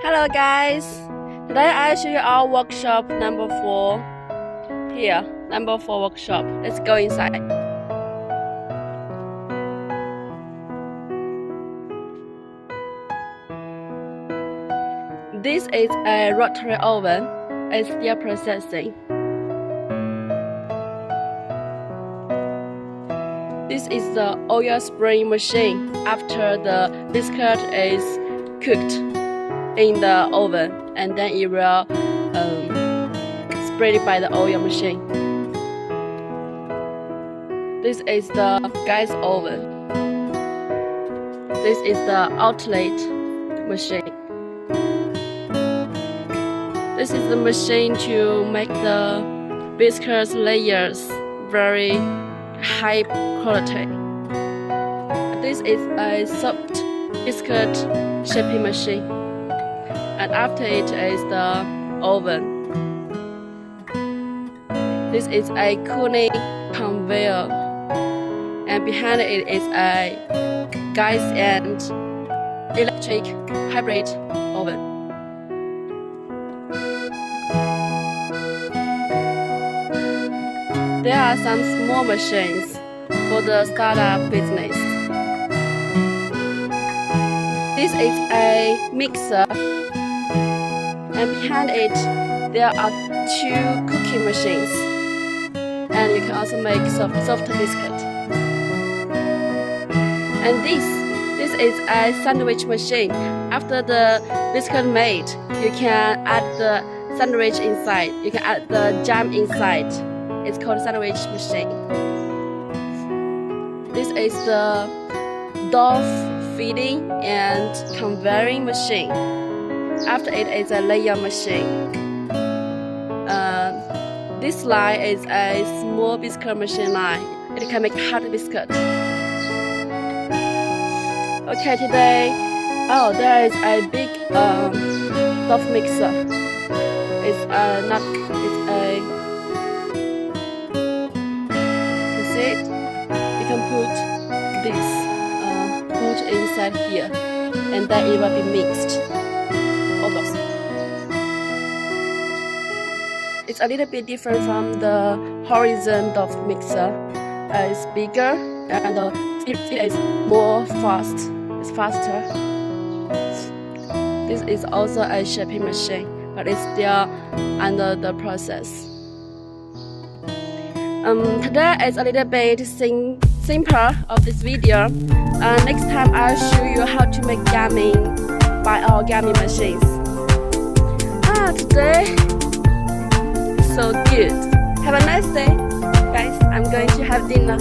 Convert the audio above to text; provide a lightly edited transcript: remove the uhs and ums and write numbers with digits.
Hello guys, today I'll show you our workshop number 4. Here, number 4 workshop. Let's go inside. This is a rotary oven. It's still processing. This is the oil spraying machine after the biscuit is cooked in the oven, and then it will sprayed by the oil machine. This is the gas oven. This is the outlet machine. This is the machine to make the biscuit layers very high quality. This is a soft biscuit shaping machine, and after it is the oven. This is a cooling conveyor, and behind it is a gas and electric hybrid oven. There are some small machines for the startup business. This is a mixer, and behind it there are 2 cooking machines, and you can also make soft biscuit. And this is a sandwich machine. After the biscuit made, you can add the sandwich inside. You can add the jam inside. It's called sandwich machine. This is the dough feeding and conveying machine. After it is a layer machine. This line is a small biscuit machine line. It can make hard biscuit. Okay, today, there is a big dough mixer. It's a you can put this bolt inside here, and then it will be mixed. Almost. It's a little bit different from the horizontal mixer. It's bigger and it is more fast. It's faster. This is also a shaping machine, but it's still under the process. Today is a little bit simple of this video. Next time I'll show you how to make gamming by our gamming machines. Today so good. Have a nice day, guys. I'm going to have dinner.